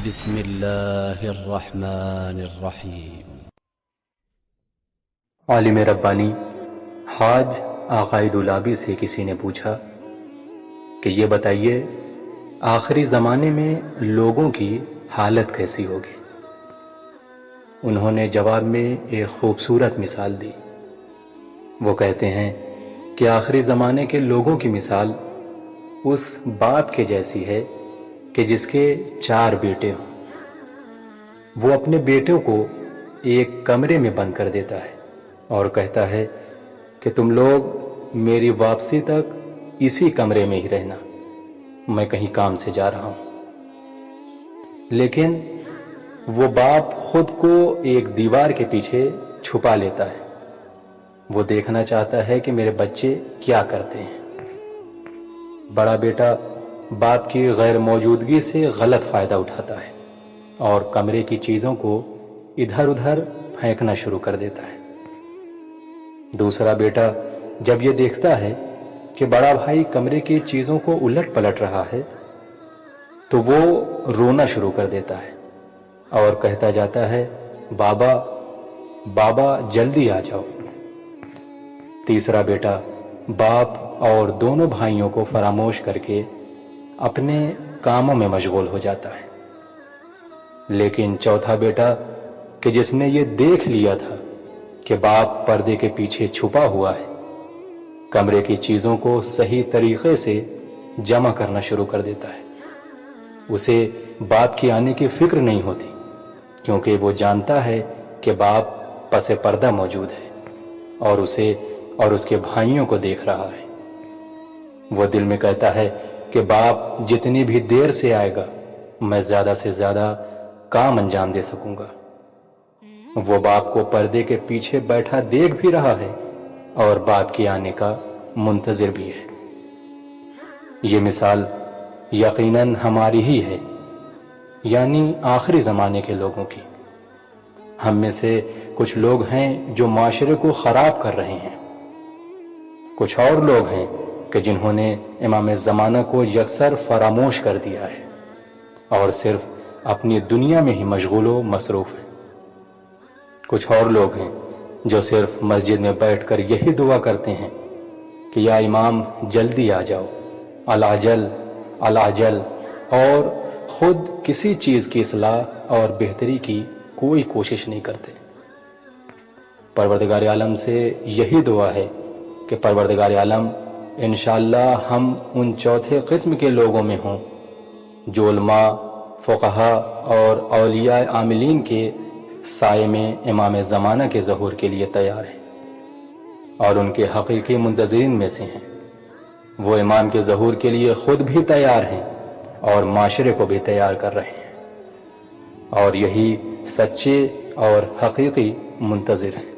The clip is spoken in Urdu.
بسم اللہ الرحمن الرحیم۔ عالم ربانی حاج آقائے دولابی سے کسی نے پوچھا کہ یہ بتائیے آخری زمانے میں لوگوں کی حالت کیسی ہوگی؟ انہوں نے جواب میں ایک خوبصورت مثال دی۔ وہ کہتے ہیں کہ آخری زمانے کے لوگوں کی مثال اس باپ کے جیسی ہے کہ جس کے 4 بیٹے ہوں۔ وہ اپنے بیٹوں کو ایک کمرے میں بند کر دیتا ہے اور کہتا ہے کہ تم لوگ میری واپسی تک اسی کمرے میں ہی رہنا، میں کہیں کام سے جا رہا ہوں۔ لیکن وہ باپ خود کو ایک دیوار کے پیچھے چھپا لیتا ہے۔ وہ دیکھنا چاہتا ہے کہ میرے بچے کیا کرتے ہیں۔ بڑا بیٹا باپ کی غیر موجودگی سے غلط فائدہ اٹھاتا ہے اور کمرے کی چیزوں کو ادھر ادھر پھینکنا شروع کر دیتا ہے۔ دوسرا بیٹا جب یہ دیکھتا ہے کہ بڑا بھائی کمرے کی چیزوں کو الٹ پلٹ رہا ہے تو وہ رونا شروع کر دیتا ہے اور کہتا جاتا ہے، بابا بابا جلدی آ جاؤ۔ تیسرا بیٹا باپ اور دونوں بھائیوں کو فراموش کر کے اپنے کاموں میں مشغول ہو جاتا ہے۔ لیکن چوتھا بیٹا کہ جس نے یہ دیکھ لیا تھا کہ باپ پردے کے پیچھے چھپا ہوا ہے، کمرے کی چیزوں کو صحیح طریقے سے جمع کرنا شروع کر دیتا ہے۔ اسے باپ کی آنے کی فکر نہیں ہوتی کیونکہ وہ جانتا ہے کہ باپ پس پردہ موجود ہے اور اسے اور اس کے بھائیوں کو دیکھ رہا ہے۔ وہ دل میں کہتا ہے کہ باپ جتنی بھی دیر سے آئے گا میں زیادہ سے زیادہ کام انجام دے سکوں گا۔ وہ باپ کو پردے کے پیچھے بیٹھا دیکھ بھی رہا ہے اور باپ کے آنے کا منتظر بھی ہے۔ یہ مثال یقیناً ہماری ہی ہے، یعنی آخری زمانے کے لوگوں کی۔ ہم میں سے کچھ لوگ ہیں جو معاشرے کو خراب کر رہے ہیں، کچھ اور لوگ ہیں کہ جنہوں نے امام زمانہ کو یکسر فراموش کر دیا ہے اور صرف اپنی دنیا میں ہی مشغول و مصروف ہیں۔ کچھ اور لوگ ہیں جو صرف مسجد میں بیٹھ کر یہی دعا کرتے ہیں کہ یا امام جلدی آ جاؤ، العجل العجل، اور خود کسی چیز کی اصلاح اور بہتری کی کوئی کوشش نہیں کرتے۔ پروردگار عالم سے یہی دعا ہے کہ پروردگار عالم انشاءاللہ ہم ان چوتھے قسم کے لوگوں میں ہوں جو علماء، فقہاء اور اولیاء عاملین کے سائے میں امام زمانہ کے ظہور کے لیے تیار ہیں اور ان کے حقیقی منتظرین میں سے ہیں۔ وہ امام کے ظہور کے لیے خود بھی تیار ہیں اور معاشرے کو بھی تیار کر رہے ہیں، اور یہی سچے اور حقیقی منتظر ہیں۔